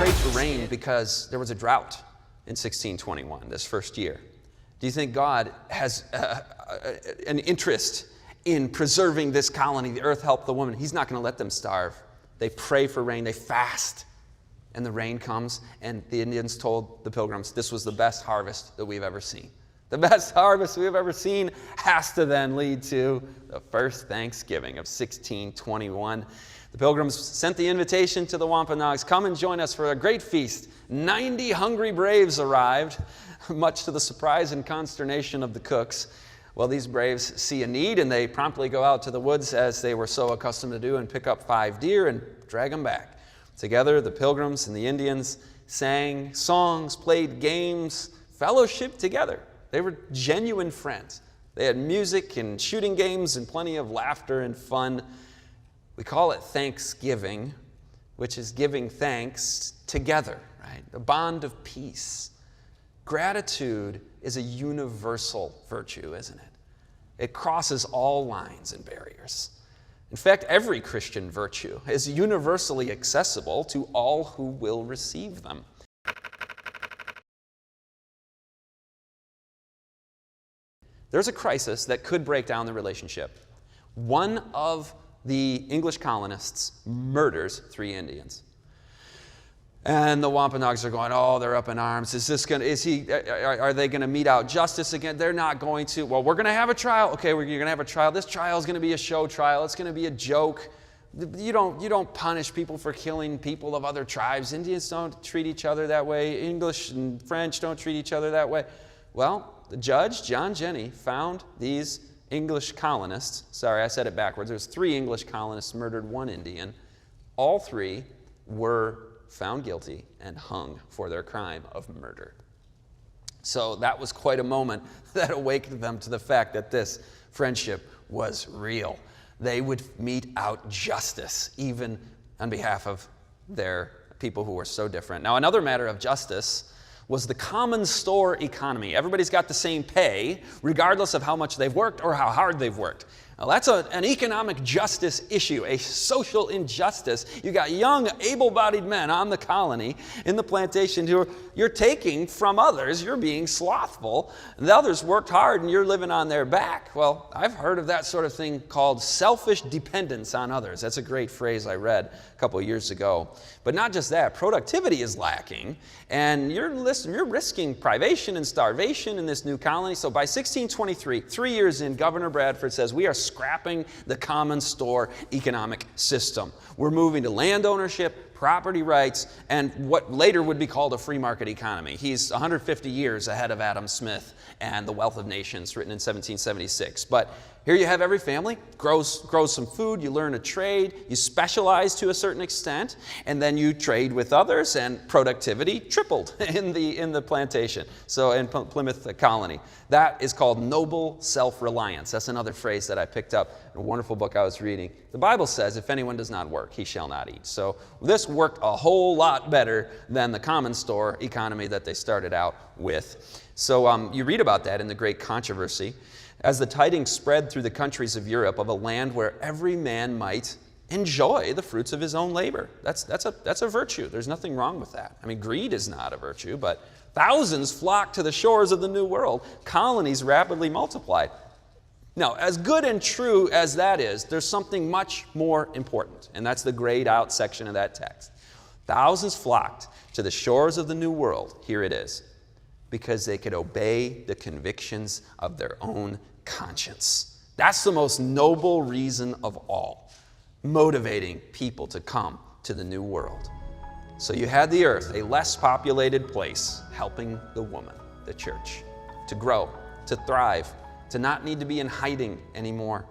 prayed for rain because there was a drought in 1621, this first year. Do you think God has an interest in preserving this colony? The earth helped the woman. He's not going to let them starve. They pray for rain. They fast. And the rain comes. And the Indians told the Pilgrims, this was the best harvest that we've ever seen. The best harvest we've ever seen has to then lead to the first Thanksgiving of 1621. The Pilgrims sent the invitation to the Wampanoags, come and join us for a great feast. 90 hungry braves arrived, much to the surprise and consternation of the cooks. Well, these braves see a need, and they promptly go out to the woods, as they were so accustomed to do, and pick up 5 deer and drag them back. Together, the Pilgrims and the Indians sang songs, played games, fellowshiped together. They were genuine friends. They had music and shooting games and plenty of laughter and fun. We call it Thanksgiving, which is giving thanks together, right? A bond of peace. Gratitude is a universal virtue, isn't it? It crosses all lines and barriers. In fact, every Christian virtue is universally accessible to all who will receive them. There's a crisis that could break down the relationship. One of the English colonists murders 3 Indians. And the Wampanoags are going, oh, they're up in arms. Are they going to mete out justice again? They're not going to. Well, we're going to have a trial. Okay, you're going to have a trial. This trial is going to be a show trial. It's going to be a joke. You don't punish people for killing people of other tribes. Indians don't treat each other that way. English and French don't treat each other that way. Well, the judge, John Jenney, found these English colonists. Sorry, I said it backwards. There was 3 English colonists murdered 1 Indian. All 3 were found guilty and hung for their crime of murder. So that was quite a moment that awakened them to the fact that this friendship was real. They would mete out justice, even on behalf of their people who were so different. Now, another matter of justice was the common store economy. Everybody's got the same pay, regardless of how much they've worked or how hard they've worked. Now, that's an economic justice issue, a social injustice. You got young, able-bodied men on the colony in the plantation who you're taking from others. You're being slothful. The others worked hard and you're living on their back. Well, I've heard of that sort of thing called selfish dependence on others. That's a great phrase I read a couple of years ago. But not just that, productivity is lacking, and you're risking privation and starvation in this new colony. So by 1623, 3 years in, Governor Bradford says, we are scrapping the common store economic system. We're moving to land ownership, property rights, and what later would be called a free market economy. He's 150 years ahead of Adam Smith and The Wealth of Nations, written in 1776. But here you have every family grows some food, you learn a trade, you specialize to a certain extent, and then you trade with others, and productivity tripled in the plantation, so in Plymouth colony. That is called noble self-reliance. That's another phrase that I picked up in a wonderful book I was reading. The Bible says, if anyone does not work, he shall not eat. So this worked a whole lot better than the common store economy that they started out with. So you read about that in the Great Controversy, as the tidings spread through the countries of Europe of a land where every man might enjoy the fruits of his own labor. That's a virtue. There's nothing wrong with that. I mean, greed is not a virtue, but thousands flocked to the shores of the New World. Colonies rapidly multiplied. Now, as good and true as that is, there's something much more important, and that's the grayed out section of that text. Thousands flocked to the shores of the New World. Here it is. Because they could obey the convictions of their own conscience. That's the most noble reason of all, motivating people to come to the New World. So you had the earth, a less populated place, helping the woman, the church, to grow, to thrive, to not need to be in hiding anymore.